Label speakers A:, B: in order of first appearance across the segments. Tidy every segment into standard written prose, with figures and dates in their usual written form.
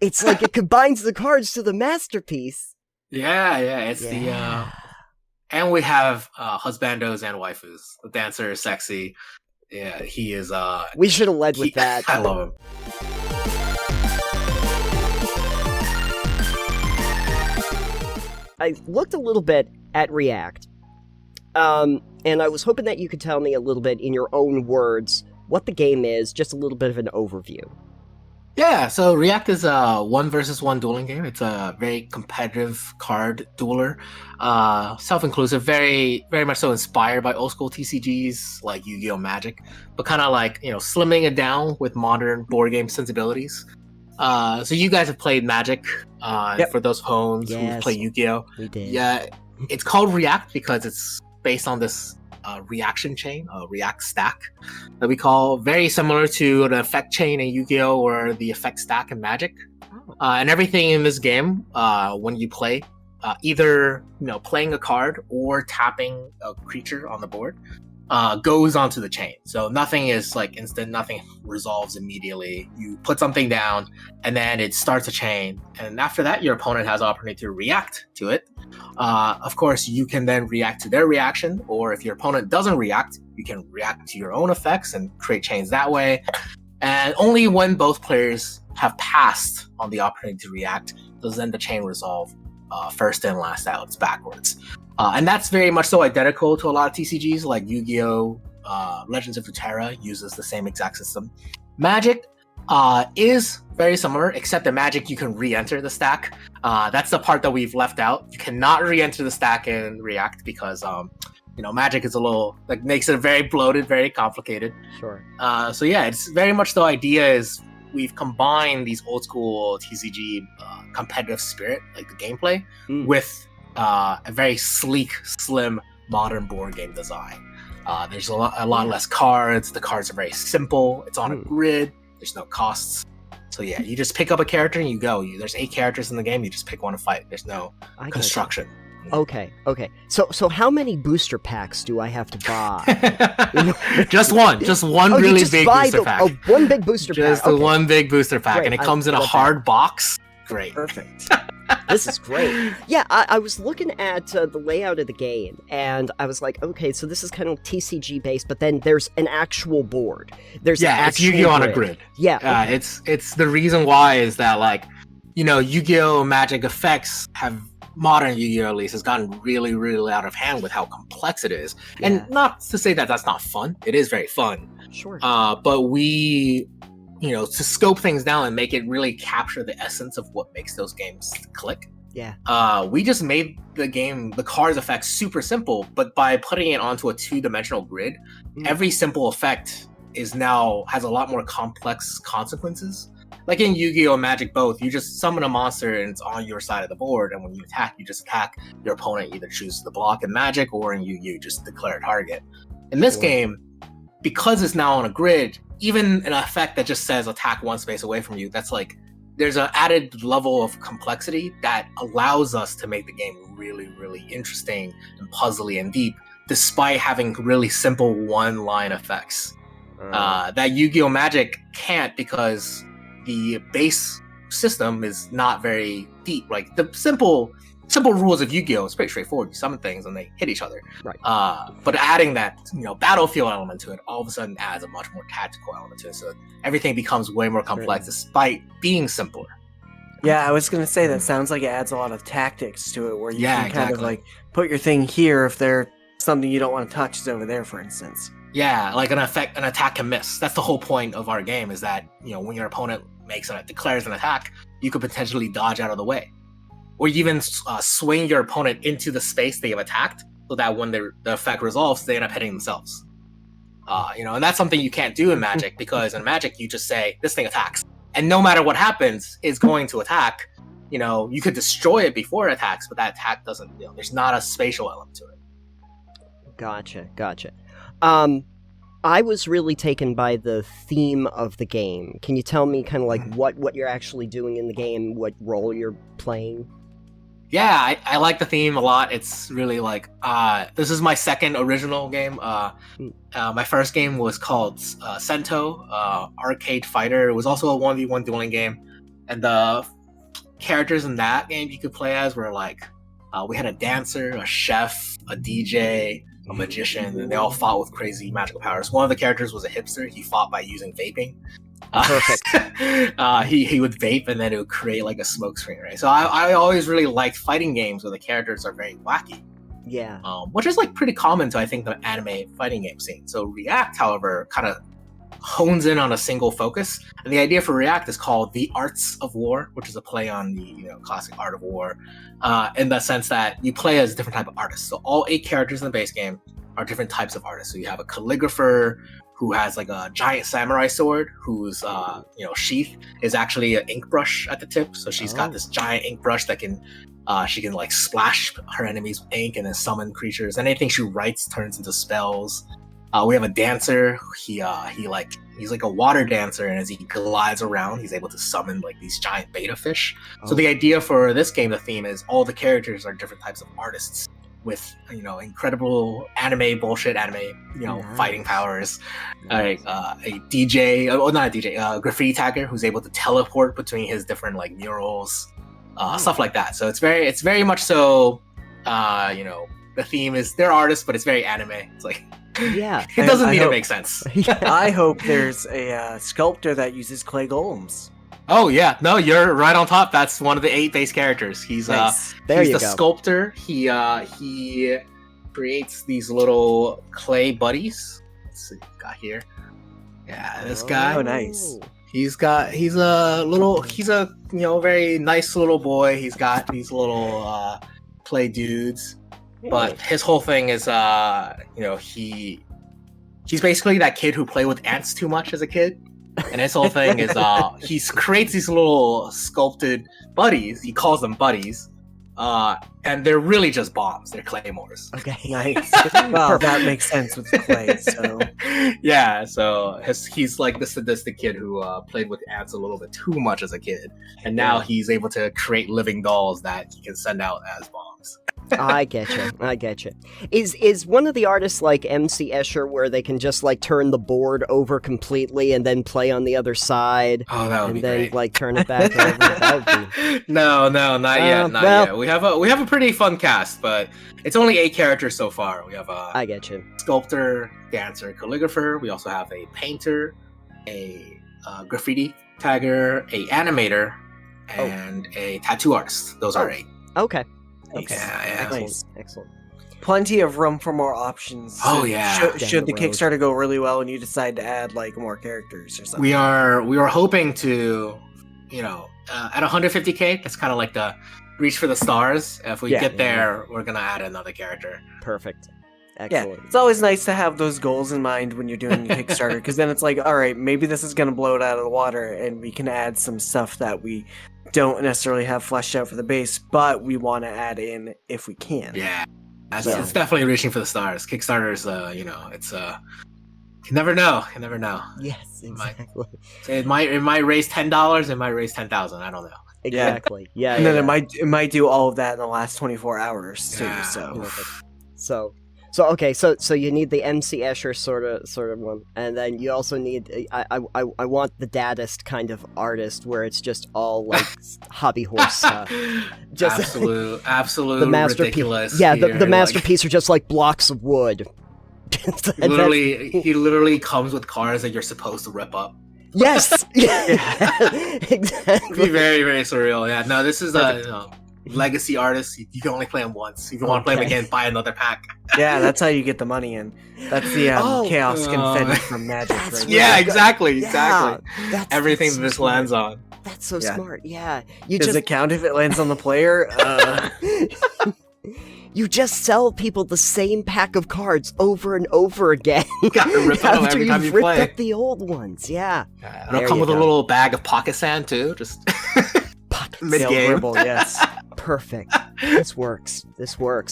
A: It's like it combines the cards to the masterpiece.
B: Yeah, it's the and we have husbandos and waifus. The dancer is sexy. Yeah, he is
A: we should have led with that.
B: I love him.
A: I looked a little bit at React, and I was hoping that you could tell me a little bit in your own words what the game is, just a little bit of an overview.
B: Yeah, so React is a 1 versus 1 dueling game. It's a very competitive card dueler, self-inclusive, very much so inspired by old school TCGs like Yu-Gi-Oh! Magic, but kind of like, slimming it down with modern board game sensibilities. So you guys have played Magic, for those homes who play Yu-Gi-Oh!
A: We did.
B: Yeah, it's called React because it's based on this reaction chain, a React stack that we call, very similar to an effect chain in Yu-Gi-Oh! Or the effect stack in Magic. And everything in this game, when you play, either playing a card or tapping a creature on the board, goes onto the chain. So nothing is like instant, nothing resolves immediately. You put something down and then it starts a chain, and after that your opponent has the opportunity to react to it. Of course, you can then react to their reaction, or if your opponent doesn't react, you can react to your own effects and create chains that way. And only when both players have passed on the opportunity to react does then the chain resolve, first in, last out. It's backwards. And that's very much so identical to a lot of TCGs like Yu-Gi-Oh! Legends of Runeterra uses the same exact system. Magic is very similar, except that Magic you can re-enter the stack. That's the part that we've left out. You cannot re-enter the stack in React because Magic is a little, like, makes it very bloated, very complicated.
A: Sure.
B: So yeah, it's very much the idea is we've combined these old school TCG competitive spirit, like the gameplay, with a very sleek, slim, modern board game design. There's a lot less cards. The cards are very simple. It's on a grid. There's no costs. So yeah, you just pick up a character and you go. There's 8 characters in the game. You just pick one to fight. There's no construction.
A: Okay. So how many booster packs do I have to buy?
B: Just one really big booster pack.
A: One big booster pack.
B: Just the one big booster pack, and it comes in a hard box. Great.
A: Perfect. This is great. Yeah, I was looking at the layout of the game, and I was like, okay, so this is kind of TCG based, but then there's an actual board.
B: It's Yu-Gi-Oh! On a grid.
A: Yeah. Okay.
B: It's the reason why is that, like, Yu-Gi-Oh! Magic effects have, modern Yu-Gi-Oh! At least, has gotten really, really out of hand with how complex it is. Yeah. And not to say that that's not fun. It is very fun.
A: Sure.
B: But we, to scope things down and make it really capture the essence of what makes those games click.
A: Yeah.
B: We just made the cards effects super simple, but by putting it onto a 2-dimensional grid, every simple effect has a lot more complex consequences. Like in Yu-Gi-Oh! Magic both, you just summon a monster and it's on your side of the board, and when you attack, you just attack. Your opponent either chooses to block in Magic, or in Yu-Gi-Oh! Just declare a target. In this game, because it's now on a grid, even an effect that just says attack one space away from you, that's like, there's an added level of complexity that allows us to make the game really, really interesting and puzzly and deep, despite having really simple one-line effects. That Yu-Gi-Oh! Magic can't, because the base system is not very deep. Like, the simple rules of Yu-Gi-Oh! Is pretty straightforward. You summon things and they hit each other.
A: Right.
B: But adding that, battlefield element to it all of a sudden adds a much more tactical element to it. So everything becomes way more complex despite being simpler.
C: Yeah, I was going to say that sounds like it adds a lot of tactics to it, where you can kind of like put your thing here if there's something you don't want to touch is over there, for instance.
B: Yeah, like an attack can miss. That's the whole point of our game, is that, when your opponent declares an attack, you could potentially dodge out of the way. Or you even swing your opponent into the space they have attacked, so that when the effect resolves, they end up hitting themselves. And that's something you can't do in Magic, because in Magic you just say, this thing attacks. And no matter what happens, it's going to attack. You could destroy it before it attacks, but that attack doesn't, there's not a spatial element to it.
A: Gotcha. I was really taken by the theme of the game. Can you tell me kind of like what you're actually doing in the game, what role you're playing?
B: Yeah, I like the theme a lot. It's really like, this is my second original game. My first game was called Sento, Arcade Fighter. It was also a 1v1 dueling game. And the characters in that game you could play as were like, we had a dancer, a chef, a DJ, a magician, and they all fought with crazy magical powers. One of the characters was a hipster. He fought by using vaping.
A: Perfect.
B: He would vape and then it would create like a smoke screen, right? So I always really liked fighting games where the characters are very wacky.
A: Yeah.
B: Which is like pretty common to, I think, the anime fighting game scene. So React, however, kind of hones in on a single focus. And the idea for React is called The Arts of War, which is a play on the classic Art of War, in the sense that you play as different type of artists. So all 8 characters in the base game are different types of artists. So you have a calligrapher who has like a giant samurai sword, whose sheath is actually an ink brush at the tip. So she's got this giant ink brush that can she can like splash her enemies with ink and then summon creatures. Anything she writes turns into spells. We have a dancer. He's like a water dancer, and as he glides around, he's able to summon like these giant beta fish. So the idea for this game, the theme is all the characters are different types of artists with incredible anime fighting powers. Like a DJ, not a DJ, graffiti tagger who's able to teleport between his different like murals, stuff like that. So it's very much so. The theme is they're artists, but it's very anime. It's like.
A: Yeah,
B: it doesn't need to make sense.
C: I hope there's a sculptor that uses clay golems.
B: Oh yeah, no, you're right on top. That's one of the 8 base characters. He's
C: nice.
B: He's the sculptor. He creates these little clay buddies. Let's see, got here. Yeah, this guy.
C: Oh, nice.
B: He's a very nice little boy. He's got these little clay dudes. But his whole thing is, he's basically that kid who played with ants too much as a kid. And his whole thing is, he creates these little sculpted buddies. He calls them buddies. And they're really just bombs. They're claymores.
C: Okay, nice. Well, that makes sense with clay, so...
B: Yeah, so he's like the sadistic kid who played with ants a little bit too much as a kid. And now he's able to create living dolls that he can send out as bombs.
A: I get you. Is one of the artists like MC Escher, where they can just like turn the board over completely and then play on the other side?
B: Oh, that would be great.
A: And then like turn it back over. That would be...
B: No, not yet. We have a pretty fun cast, but it's only 8 characters so far. We have a
A: I get you.
B: Sculptor, dancer, calligrapher. We also have a painter, a graffiti tagger, a animator, and a tattoo artist. Those are 8.
A: Okay.
B: Yeah.
A: Excellent.
C: Plenty of room for more options.
B: Oh yeah.
C: Should the Kickstarter go really well and you decide to add like more characters or something?
B: We are hoping to, at 150K. That's kind of like the reach for the stars. If we get there, we're gonna add another character.
A: Perfect. Excellent.
C: Yeah, it's always nice to have those goals in mind when you're doing a Kickstarter, because then it's like, all right, maybe this is gonna blow it out of the water, and we can add some stuff that we don't necessarily have fleshed out for the base, but we want to add in if we can.
B: Yeah, it's definitely reaching for the stars. Kickstarter's, it's you never know.
A: Yes, exactly.
B: It might raise $10. It might raise 10,000. I don't know.
A: Exactly. Yeah.
C: And then it might do all of that in the last 24 hours too.
B: Yeah.
A: So okay, so you need the MC Escher sort of one, and then you also need I want the daddest kind of artist where it's just all like hobby horse, just
B: absolute
A: the masterpiece. Yeah, the masterpiece are just like blocks of wood.
B: He literally comes with cars that you're supposed to rip up.
A: Yes, exactly.
B: It'd be very, very surreal. Yeah, no, this is a legacy artist. You can only play him once. If you want to play him again, buy another pack.
C: Yeah, that's how you get the money in. That's the chaos confetti from Magic. Right?
B: Yeah, exactly.
A: That's
B: everything
A: so
B: this lands on.
A: That's so smart. Yeah,
C: Does it count if it lands on the player?
A: You just sell people the same pack of cards over and over again.
B: You gotta rip them
A: after
B: every time you
A: ripped
B: play.
A: up the old ones. Yeah.
B: It'll come with a little bag of pocket sand too. Just mid-game.
C: Yes.
A: Perfect. This works.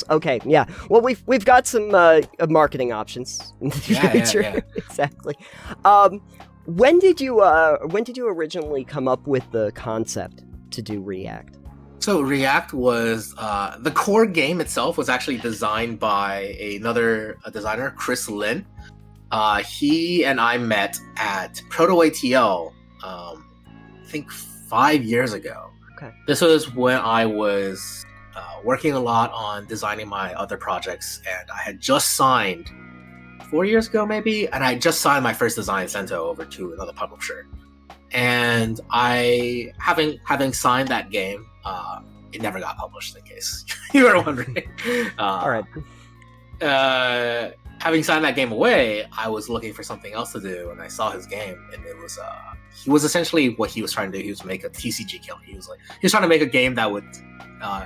A: Okay, yeah. Well, we've got some marketing options in the future.
B: Yeah.
A: Exactly. When did you originally come up with the concept to do React?
B: So React was the core game itself was actually designed by another designer, Chris Lin. He and I met at Proto ATL, I think 5 years ago.
A: Okay.
B: This was when I was working a lot on designing my other projects, and I had just signed 4 years ago, maybe, and I just signed my first design sent over to another publisher. And I, having signed that game, it never got published, in case you were wondering.
A: All right.
B: Having signed that game away, I was looking for something else to do, and I saw his game, and it was he was essentially what he was trying to do. He was make a TCG kill. He was trying to make a game that would,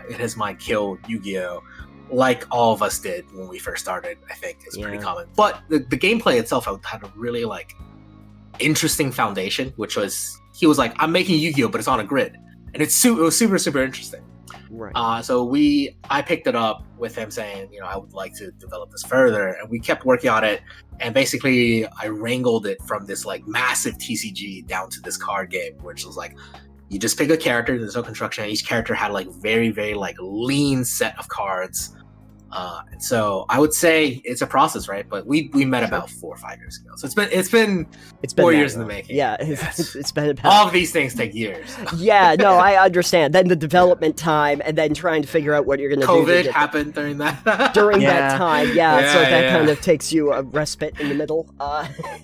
B: in his mind, kill Yu-Gi-Oh, like all of us did when we first started. I think is pretty common. But the gameplay itself had a really interesting foundation, which was he was like, I'm making Yu-Gi-Oh, but it's on a grid, and it was super interesting.
A: Right.
B: So I picked it up with him saying, I would like to develop this further, and we kept working on it. And basically, I wrangled it from this massive TCG down to this card game, which was you just pick a character. There's no construction. Each character had very lean set of cards. And so I would say it's a process, right? But we met about 4 or 5 years ago. So it's been 4 years in the making.
A: Yeah, it's been about...
B: All of these things take years.
A: Yeah, no, I understand. Then the development time, and then trying to figure out what you're going to do.
B: COVID happened during that.
A: That time, so that kind of takes you a respite in the middle.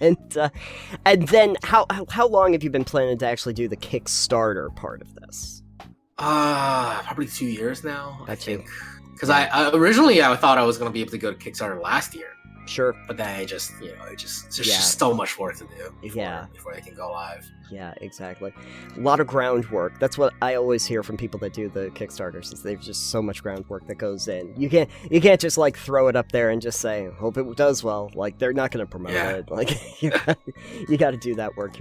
A: And then how long have you been planning to actually do the Kickstarter part of this?
B: Probably 2 years now, I think. Because I originally thought I was going to be able to go to Kickstarter last year.
A: Sure.
B: But then there's just so much work to do before they can go live.
A: Yeah, exactly. A lot of groundwork. That's what I always hear from people that do the Kickstarters, is there's just so much groundwork that goes in. You can't just throw it up there and just say, hope it does well. They're not going to promote it. You got to do that work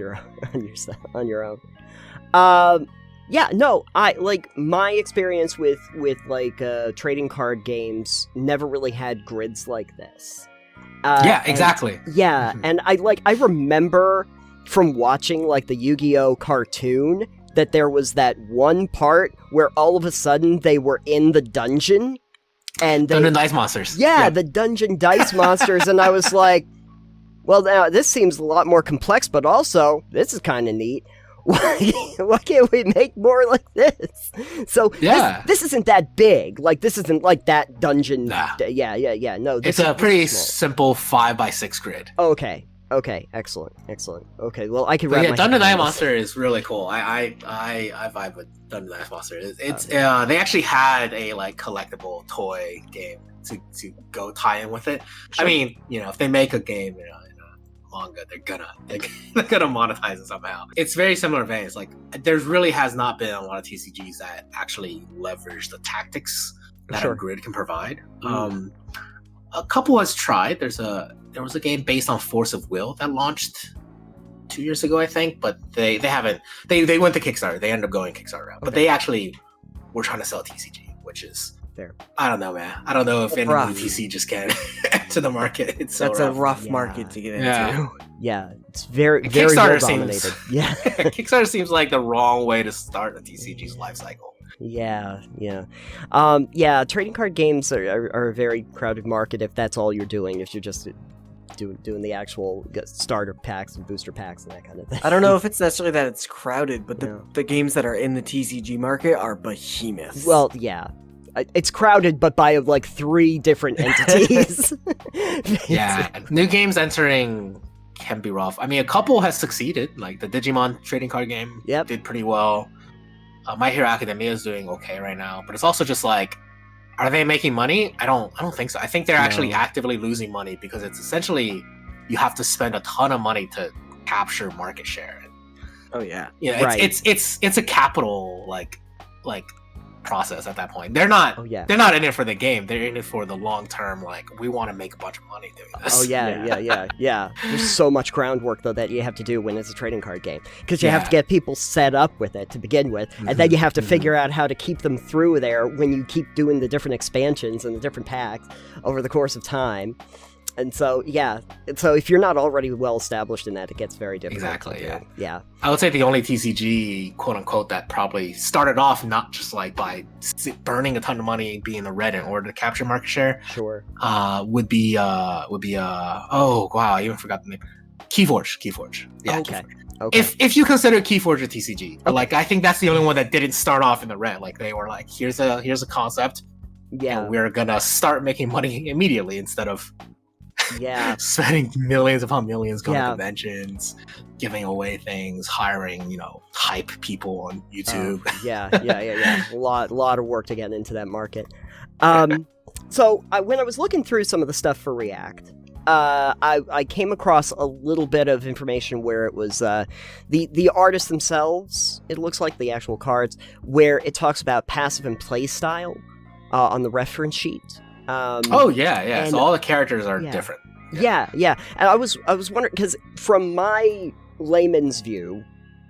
A: on your own. Yeah, no, my experience with trading card games never really had grids like this.
B: Exactly.
A: And I remember from watching the Yu-Gi-Oh cartoon that there was that one part where all of a sudden they were in the dungeon and
B: Dungeon Dice Monsters.
A: Yeah, the Dungeon Dice Monsters, and I was like, well, now this seems a lot more complex, but also this is kind of neat. Why can't we make more like this? So this isn't that big. This isn't that dungeon.
B: Nah.
A: Yeah. No,
B: it's a pretty simple 5x6 grid.
A: Okay. Excellent. Okay, well, I can wrap my
B: Dungeon Dice Monster is really cool. I vibe with Dungeon Dice Monster. It's they actually had a collectible toy game to go tie in with it. Sure. I mean, if they make a game, manga, they're gonna monetize it somehow. It's very similar veins. There really has not been a lot of TCGs that actually leverage the tactics that a grid can provide. A couple has tried. There was a game based on Force of Will that launched 2 years ago, I think, but they haven't. They went to Kickstarter. They ended up going Kickstarter route, but they actually were trying to sell a TCG, which is fair. I don't know, man. I don't know if any TCG just can enter the market. That's
C: a rough market to get into.
A: Yeah, it's very
B: Kickstarter
A: dominated.
B: Kickstarter seems like the wrong way to start a TCG's life cycle.
A: Yeah. Trading card games are a very crowded market if that's all you're doing. If you're just doing the actual starter packs and booster packs and that kind of thing.
C: I don't know if it's necessarily that it's crowded, but the games that are in the TCG market are behemoths.
A: Well, yeah. It's crowded, but by 3 different entities.
B: New games entering can be rough. I mean, a couple has succeeded. The Digimon trading card game did pretty well. My Hero Academia is doing okay right now, but it's also just are they making money? I don't think so. I think they're actually actively losing money because it's essentially you have to spend a ton of money to capture market share.
C: Oh yeah,
B: it's a capital process at that point. They're not in it for the game. They're in it for the long term. We want to make a bunch of money doing this.
A: Yeah. There's so much groundwork though that you have to do when it's a trading card game, because you have to get people set up with it to begin with, and then you have to figure out how to keep them through there when you keep doing the different expansions and the different packs over the course of time. And so, so if you're not already well established in that, it gets very difficult.
B: Exactly, yeah. I would say the only TCG, quote unquote, that probably started off not just by burning a ton of money, being in the red in order to capture market share.
A: Sure.
B: Would be oh wow, I even forgot the name. Keyforge. Yeah.
A: Okay. Okay.
B: If you consider Keyforge a TCG, but like I think that's the only one that didn't start off in the red. Like they were like, here's a concept,
A: yeah,
B: and we're gonna start making money immediately instead of spending millions upon millions going to conventions, giving away things, hiring hype people on YouTube.
A: Yeah. A lot of work to get into that market. So when I was looking through some of the stuff for React, I came across a little bit of information where it was the artists themselves. It looks like the actual cards where it talks about passive and play style on the reference sheet.
B: And, so all the characters are different.
A: Yeah. And I was wondering because from my layman's view,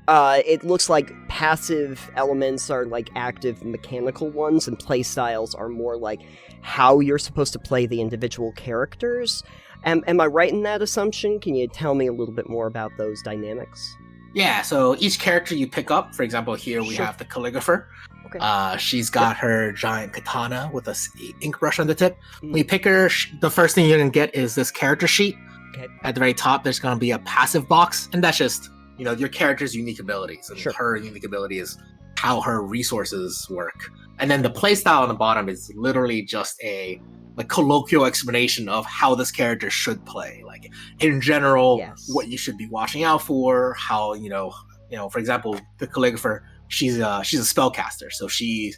A: it looks like passive elements are like active mechanical ones, and play styles are more like how you're supposed to play the individual characters. Am I right in that assumption? Can you tell me a little bit more about those dynamics?
B: Yeah, so each character you pick up, for example, here we have the calligrapher. Okay. She's got her giant katana with a ink brush on the tip. When you pick her, the first thing you're going to get is this character sheet. Okay. At the very top, there's going to be a passive box, and that's just your character's unique abilities. And her unique ability is how her resources work. And then the playstyle on the bottom is literally just a colloquial explanation of how this character should play. Like in general, what you should be watching out for, how for example, the calligrapher, she's a spellcaster, so she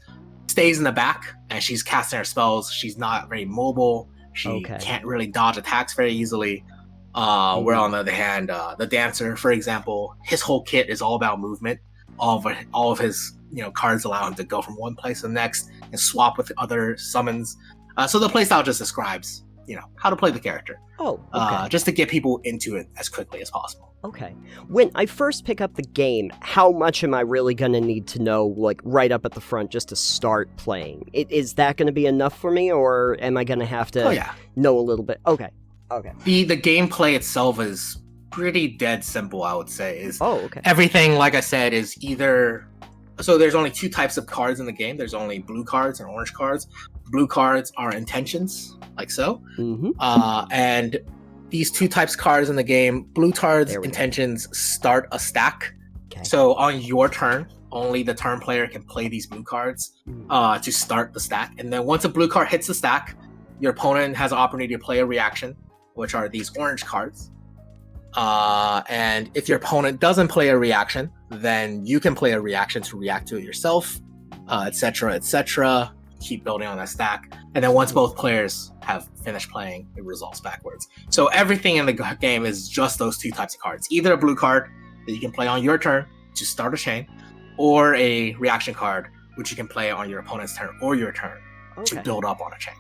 B: stays in the back and she's casting her spells. She's not very mobile. She can't really dodge attacks very easily. Where on the other hand, the dancer, for example, his whole kit is all about movement. All of his cards allow him to go from one place to the next and swap with other summons. So the playstyle just describes how to play the character. Just to get people into it as quickly as possible.
A: Okay. When I first pick up the game, how much am I really going to need to know, like, right up at the front just to start playing? Is that going to be enough for me, or am I going to have to know a little bit? Okay.
B: The gameplay itself is pretty dead simple, I would say. Everything, like I said, is either... So there's only two types of cards in the game. There's only blue cards and orange cards. Blue cards are intentions, like so. And these two types of cards in the game, blue cards, intentions, start a stack. Okay. So on your turn, only the turn player can play these blue cards to start the stack. And then once a blue card hits the stack, your opponent has an opportunity to play a reaction, which are these orange cards. And if your opponent doesn't play a reaction, then you can play a reaction to react to it yourself, etc. Keep building on that stack. And then once both players have finished playing, it resolves backwards. So everything in the game is just those two types of cards. Either a blue card that you can play on your turn to start a chain, or a reaction card, which you can play on your opponent's turn or your turn to build up on a chain.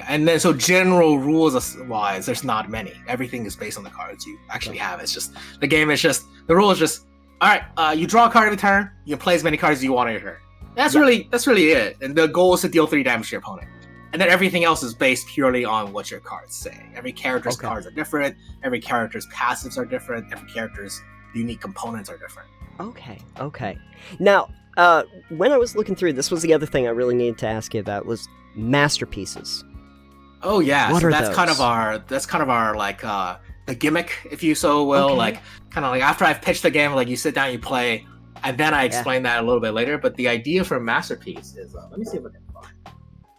B: And then so general rules wise, there's not many. Everything is based on the cards you actually have. It's just the game is just the rule is just all right. You draw a card every turn. You can play as many cards as you want on your turn. That's really it. And the goal is to deal 3 damage to your opponent. And then everything else is based purely on what your cards say. Every character's cards are different. Every character's passives are different. Every character's unique components are different.
A: Okay. Now, when I was looking through, this was the other thing I really needed to ask you about was masterpieces.
B: Oh yeah, so that's kind of our like the gimmick, if you so will. Like kind of like after I've pitched the game, like you sit down, you play, and then I explain that a little bit later. But the idea for a masterpiece is let me see if I can find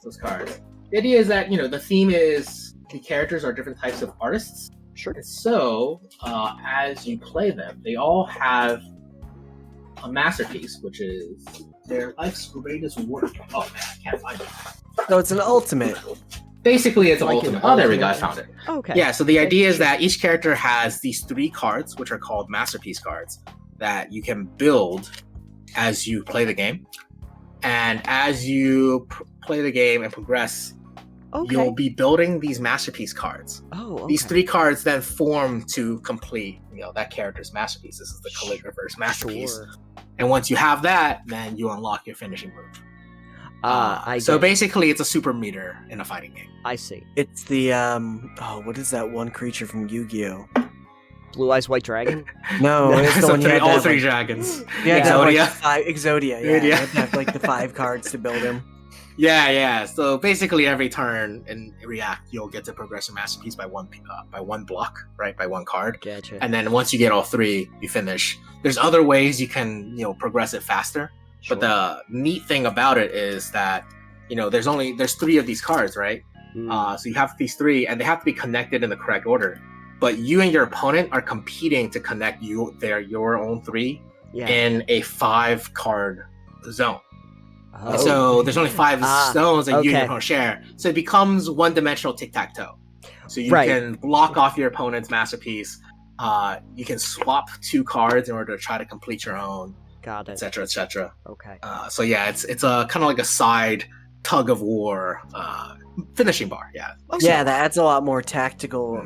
B: those cards. The idea is that the theme is the characters are different types of artists.
A: Sure.
B: And so as you play them, they all have a masterpiece, which is their life's greatest work. Oh man, I can't find it.
C: So it's an ultimate.
B: Basically, it's like ultimate. Oh, there we go. I found it.
A: Okay.
B: Yeah, so the idea is that each character has these 3 cards, which are called masterpiece cards, that you can build as you play the game. And as you play the game and progress, you'll be building these masterpiece cards. These 3 cards then form to complete that character's masterpiece. This is the calligrapher's masterpiece. And once you have that, then you unlock your finishing move. So basically, it's a super meter in a fighting game.
A: I see.
C: It's the what is that one creature from Yu-Gi-Oh?
A: Blue Eyes White Dragon?
C: No, it's the one
B: all 3 dragons.
C: Yeah,
B: Exodia.
C: Exodia. Yeah, you have to have like the 5 cards to build him.
B: Yeah. So basically, every turn in React, you'll get to progress your masterpiece by one block, right? By one card.
A: Gotcha.
B: And then once you get all three, you finish. There's other ways you can, progress it faster.
A: Sure.
B: But the neat thing about it is that, there's three of these cards, right? So you have these three, and they have to be connected in the correct order. But you and your opponent are competing to connect your own three in a 5-card zone.
A: Oh.
B: So there's only 5 zones that you and your
A: okay.
B: opponent share. So it becomes one-dimensional tic-tac-toe. So you
A: Right.
B: can block off your opponent's masterpiece. You can swap 2 cards in order to try to complete your own,
A: Got it.
B: etc., etc.
A: Okay.
B: So yeah, it's a kind of like a side tug of war finishing bar. Yeah.
C: Yeah, that adds a lot more tactical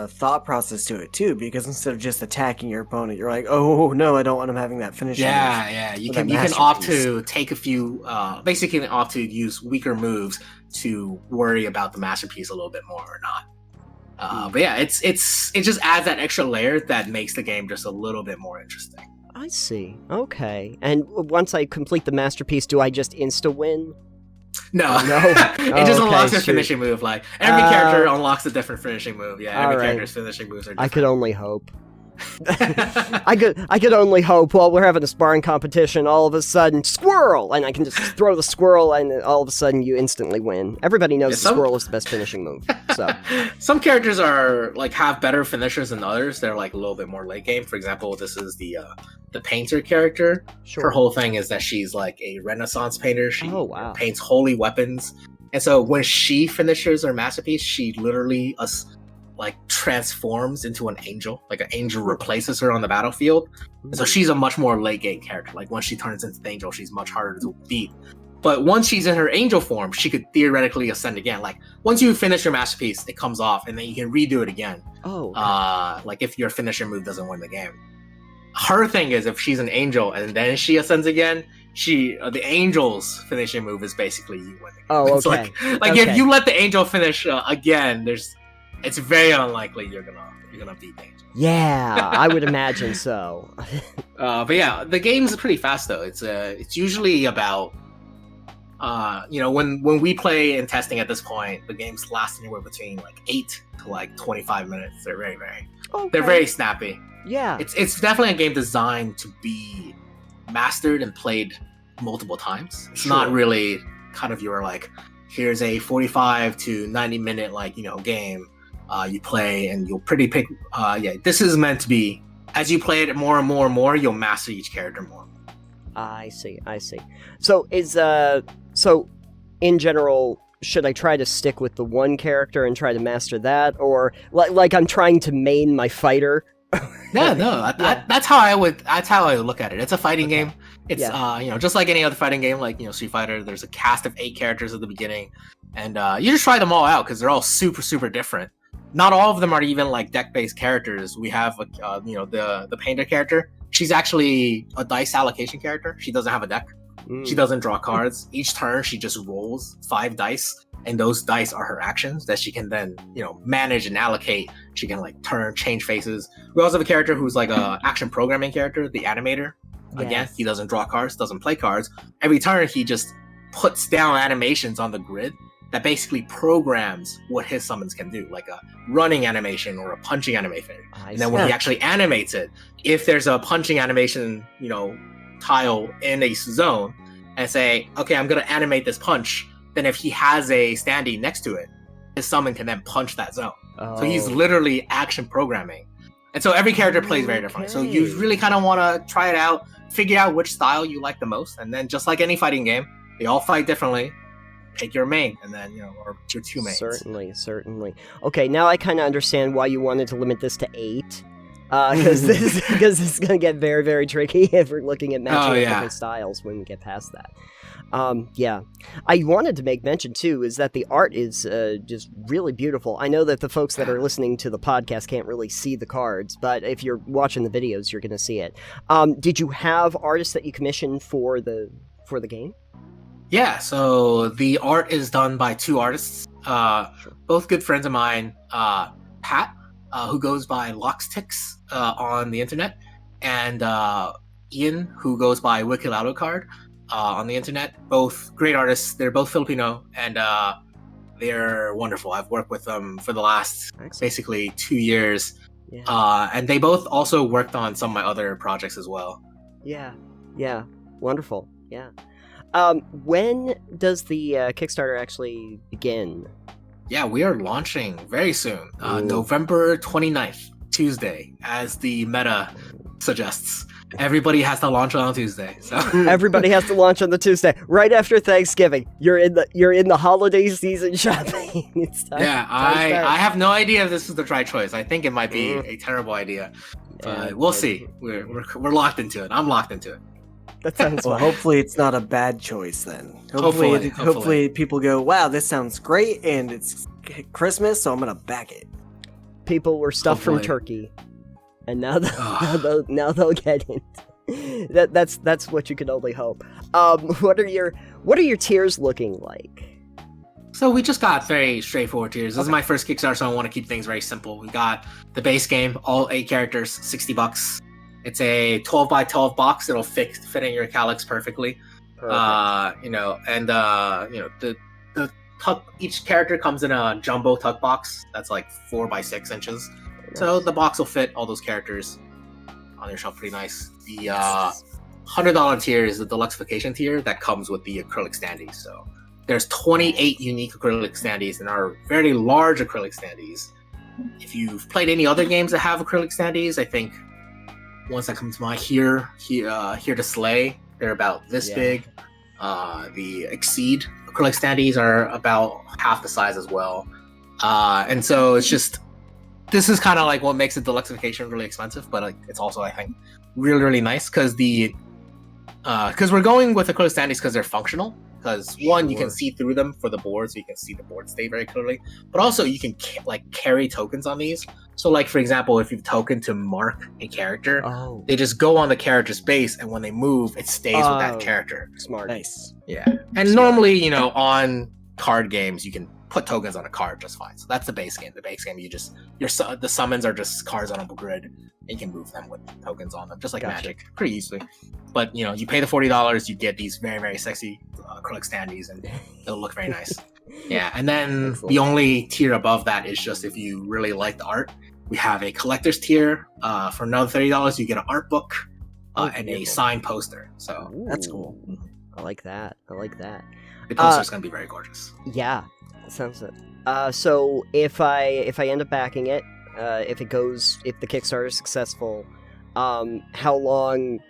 C: thought process to it too, because instead of just attacking your opponent, you're like, oh no, I don't want him having that finishing move.
B: Yeah. You can opt to take a few, basically opt to use weaker moves to worry about the masterpiece a little bit more or not. But yeah, it just adds that extra layer that makes the game just a little bit more interesting.
A: I see. Okay. And once I complete the masterpiece, do I just insta-win?
B: No. It just unlocks a finishing move. Like every character unlocks a different finishing move. Yeah, every character's finishing moves are different.
A: I could only hope. I could only hope while we're having a sparring competition, all of a sudden, squirrel! And I can just throw the squirrel, and all of a sudden you instantly win. Everybody knows the squirrel is the best finishing move. So
B: some characters are have better finishers than others. They're a little bit more late game. For example, this is the painter character.
A: Sure.
B: Her whole thing is that she's a Renaissance painter. She paints holy weapons. And so when she finishes her masterpiece, she literally transforms into an angel. An angel replaces her on the battlefield. And so she's a much more late game character. Once she turns into the angel, she's much harder to beat. But once she's in her angel form, she could theoretically ascend again. Once you finish your masterpiece, it comes off, and then you can redo it again.
A: Oh. Okay.
B: If your finisher move doesn't win the game. Her thing is, if she's an angel and then she ascends again, the angel's finishing move is basically you winning.
A: Oh, okay.
B: It's if you let the angel finish again, it's very unlikely you're gonna beat the angel.
A: Yeah, I would imagine so.
B: But yeah, the game's pretty fast though. It's usually about when we play in testing at this point, the games last anywhere between 8 to 25 minutes. They're they're very snappy.
A: Yeah.
B: It's definitely a game designed to be mastered and played multiple times. It's not really kind of your here's a 45 to 90 minute game you play and you'll pick this is meant to be, as you play it more and more and more, you'll master each character more. I
A: see. So so in general, should I try to stick with the one character and try to master that, or I'm trying to main my fighter?
B: That's how I would look at it. It's a fighting game. It's just like any other fighting game, Street Fighter. There's a cast of 8 characters at the beginning, and you just try them all out because they're all super super different. Not all of them are even deck-based characters. We have the painter character. She's actually a dice allocation character. She doesn't have a deck. She doesn't draw cards. Each turn she just rolls 5 dice, and those dice are her actions that she can then manage and allocate. She can turn, change faces. We also have a character who's a action programming character, the animator. Again, he doesn't draw cards, doesn't play cards. Every turn he just puts down animations on the grid that basically programs what his summons can do, like a running animation or a punching animation. And then when he actually animates it, if there's a punching animation, tile in a zone, and say, okay, I'm gonna animate this punch, then if he has a standee next to it, his summon can then punch that zone. So he's literally action programming. And so every character plays very differently. So you really kind of want to try it out, figure out which style you like the most, and then just like any fighting game, they all fight differently. Pick your main, and then, or your 2 mains.
A: Certainly. Okay, now I kind of understand why you wanted to limit this to 8. Because this is going to get very, very tricky if we're looking at matching different styles when we get past that. I wanted to make mention, too, is that the art is just really beautiful. I know that the folks that are listening to the podcast can't really see the cards, but if you're watching the videos, you're going to see it. Did you have artists that you commissioned for the game?
B: Yeah, so the art is done by 2 artists, both good friends of mine, Pat, who goes by Loxtix on the internet, and Ian, who goes by Wicked Autocard. on the internet. Both great artists. They're both Filipino, and they're wonderful. I've worked with them for the last basically 2 years.
A: Yeah.
B: And they both also worked on some of my other projects as well.
A: Yeah. Wonderful. Yeah. When does the Kickstarter actually begin?
B: Yeah, we are launching very soon. November 29th, Tuesday, as the meta suggests. Everybody has to launch on Tuesday. So
A: Everybody has to launch on the Tuesday, right after Thanksgiving. You're in the holiday season shopping. It's time,
B: yeah, I have no idea if this is the right choice. I think it might be a terrible idea. But we'll see. We're locked into it. I'm locked into it.
A: That sounds
C: well.
A: fun.
C: Hopefully, it's not a bad choice then. Hopefully, people go, "Wow, this sounds great," and it's Christmas, so I'm gonna back it.
A: People were stuffed from Turkey, and now they'll get it. That's what you can only hope. What are your tiers looking like?
B: So we just got very straightforward tiers. This is my first Kickstarter, so I want to keep things very simple. We got the base game, all 8 characters, $60. It's a 12 by 12 box. It'll fit in your calyx perfectly.
A: Perfect.
B: The tuck. Each character comes in a jumbo tuck box that's like 4 by 6 inches. Nice. So the box will fit all those characters on your shelf pretty nice. The $100 tier is the deluxeification tier that comes with the acrylic standees. So there's 28 unique acrylic standees and are very large acrylic standees. If you've played any other games that have acrylic standees, I think ones that come to mind here to Slay, they're about this big. The Exceed acrylic standees are about half the size as well. And so it's just, this is kind of like what makes the deluxeification really expensive, but like it's also, I think, really, really nice because we're going with acrylic standees because they're functional. Because one, you can see through them for the board, so you can see the board state very clearly. But also, you can carry tokens on these. So, like for example, if you've token to mark a character, they just go on the character's base, and when they move, it stays with that character.
A: Smart.
C: Nice.
B: Yeah. And normally, on card games, you can put tokens on a card just fine. So that's the base game. The base game, the summons are just cards on a grid, and you can move them with tokens on them, just like Magic, pretty easily. But you pay the $40, you get these very, very sexy acrylic standees, and it'll look very nice. Yeah, and then the only tier above that is just if you really like the art. We have a collector's tier. For another $30, you get an art book and a signed poster. So
C: that's cool.
A: I like that.
B: The poster's gonna be very gorgeous.
A: Yeah, that sounds it. So if I end up backing it, if the Kickstarter is successful, how long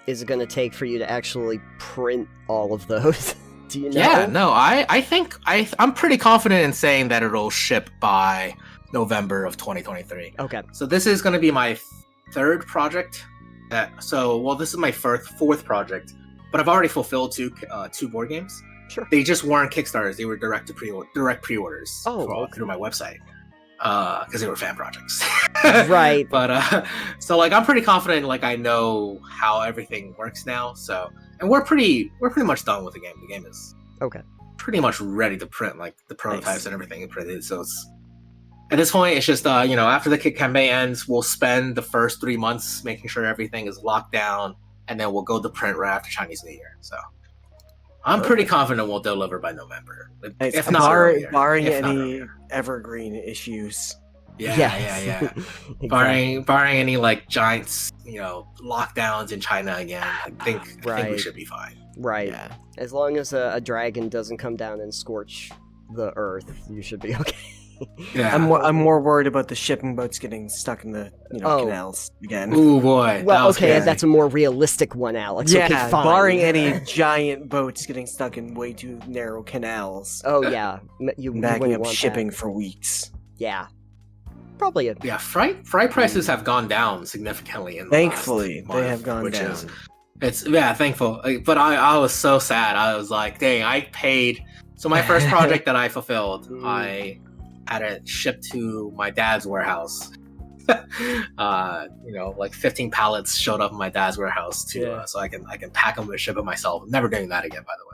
A: is it going to take for you to actually print all of those? Do you know?
B: Yeah, no, I think I'm pretty confident in saying that it'll ship by November of 2023.
A: Okay.
B: So this is going to be my 3rd project. This is my 4th project, but I've already fulfilled two board games.
A: Sure.
B: They just weren't Kickstarters; they were direct pre-orders through my website. Because they were fan projects.
A: Right.
B: But so I'm pretty confident I know how everything works now. So, and we're pretty much done with the game. The game is pretty much ready to print, the prototypes and everything is printed. So it's at this point it's just after the Kick campaign ends, we'll spend the first 3 months making sure everything is locked down, and then we'll go to print right after Chinese New Year. So I'm pretty confident we'll deliver by November. If not
C: barring any evergreen issues.
B: Yeah.
A: Exactly.
B: Barring any giant, lockdowns in China again, I think we should be fine.
A: Right.
C: Yeah.
A: As long as a dragon doesn't come down and scorch the earth, you should be okay.
B: Yeah.
C: I'm more worried about the shipping boats getting stuck in the canals again.
B: Ooh boy.
A: Well, okay, that's a more realistic one, Alex.
C: Yeah,
A: okay, fine.
C: barring any giant boats getting stuck in way too narrow canals.
A: Oh yeah, you
C: backing
A: wouldn't
C: up
A: want
C: shipping
A: that.
C: for weeks.
A: Yeah, probably.
B: Freight prices have gone down significantly in the
C: Thankfully,
B: last month,
C: they have gone down.
B: It's thankful. But I was so sad. I was like, dang, I paid. So my first project that I fulfilled, I had it shipped to my dad's warehouse. 15 pallets showed up in my dad's warehouse so I can pack them and ship it myself. I'm never doing that again, by the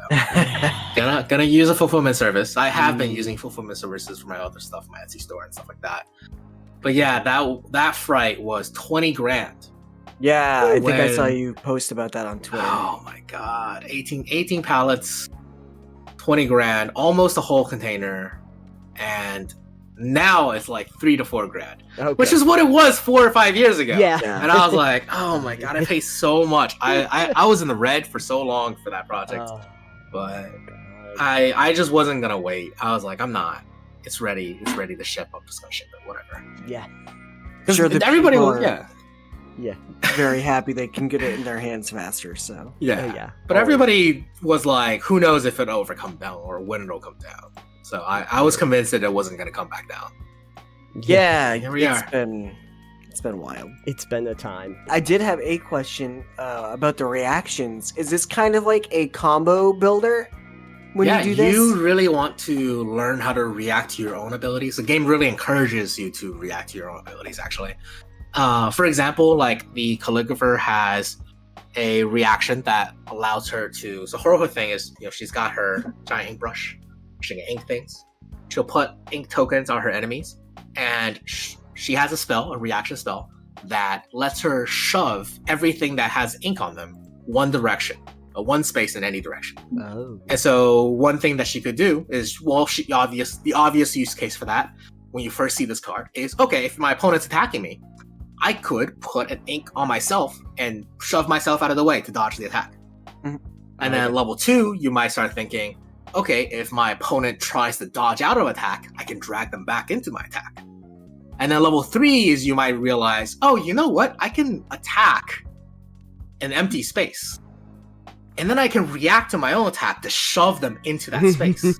B: way. Gonna use a fulfillment service. I have been using fulfillment services for my other stuff, my Etsy store and stuff like that. But yeah, that freight was $20,000
C: Yeah, I think I saw
B: When-
C: you post about that on Twitter.
B: Oh my god, 18 pallets, 20 grand, almost a whole container, and now it's like 3 to 4 grand,
A: Okay.
B: which is what it was 4 or 5 years ago.
A: Yeah.
C: Yeah.
B: And I was like, oh my god, I pay so much. I was in the red for so long for that project,
A: Oh,
B: but
A: God.
B: I just wasn't gonna wait. I was like, I'm not. It's ready. It's ready to ship up discussion, but whatever.
A: Yeah.
B: Because
C: Sure, the
B: everybody
C: people
B: was,
C: are-
B: yeah,
C: Very happy they can get it in their hands faster. So
B: yeah,
A: Oh, yeah.
B: But everybody was like, who knows if it'll ever come down or when it'll come down. So I was convinced that it wasn't gonna come back down.
C: yeah,
B: Here we
C: it's
B: are.
C: been wild.
A: It's been a time.
C: I did have a question about the reactions. Is this kind of like a combo builder when
B: yeah,
C: you do this?
B: you really want to learn how to react to your own abilities. The game really encourages you to react to your own abilities, actually. For example, like the calligrapher has a reaction that allows her to. So her whole thing is, she's got her giant ink brush. She can ink things. She'll put ink tokens on her enemies, and she has a spell, a reaction spell, that lets her shove everything that has ink on them one direction, one space in any direction.
A: Oh.
B: And so one thing that she could do is, the obvious use case for that, when you first see this card, is, okay, if my opponent's attacking me, I could put an ink on myself and shove myself out of the way to dodge the attack.
C: Mhm.
B: And then level 2, you might start thinking, okay, if my opponent tries to dodge out of attack, I can drag them back into my attack. And then level 3 is you might realize, oh, you know what? I can attack an empty space. And then I can react to my own attack to shove them into that space.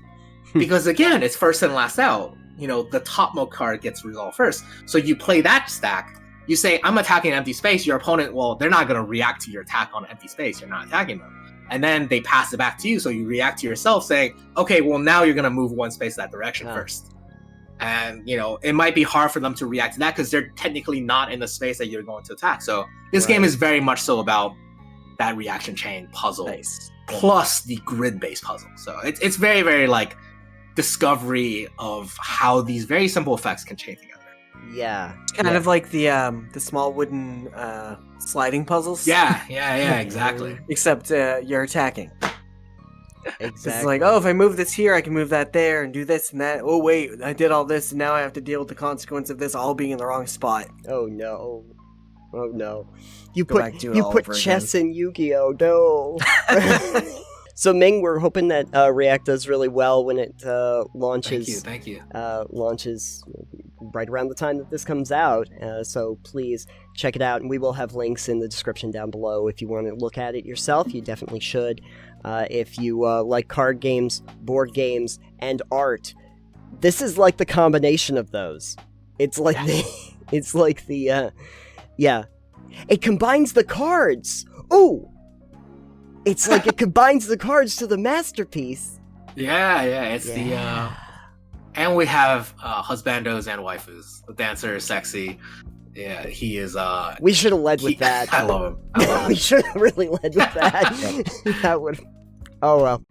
B: Because again, it's first and last out. The topmost card gets resolved first. So you play that stack. You say, I'm attacking an empty space. Your opponent, well, they're not going to react to your attack on an empty space. You're not attacking them. And then they pass it back to you. So you react to yourself saying, okay, well, now you're going to move one space that direction first. And, it might be hard for them to react to that because they're technically not in the space that you're going to attack. So this game is very much so about that reaction chain puzzle
C: Nice.
B: plus the grid-based puzzle. So it's very, very like discovery of how these very simple effects can chain together.
A: Yeah.
C: It's kind of like the small wooden sliding puzzles.
B: Yeah, exactly.
C: Except you're attacking.
A: Exactly.
C: It's like, oh, if I move this here, I can move that there and do this and that. Oh, wait, I did all this, and now I have to deal with the consequence of this all being in the wrong spot.
A: Oh no. Oh no. You
C: Go back to it
A: you
C: all
A: put
C: over
A: chess in Yu-Gi-Oh! No. So Ming, we're hoping that React does really well when it launches.
B: Thank you.
A: Launches right around the time that this comes out. So please check it out, and we will have links in the description down below if you want to look at it yourself. You definitely should. If you like card games, board games, and art, this is like the combination of those. It's like yeah. It combines the cards. Ooh. It's like it combines the cards to the masterpiece.
B: Yeah, it's the and we have husbandos and waifus. The dancer is sexy. Yeah, he is
A: We should have led with that.
B: I love him.
A: We should have really led with that. That would. Oh well.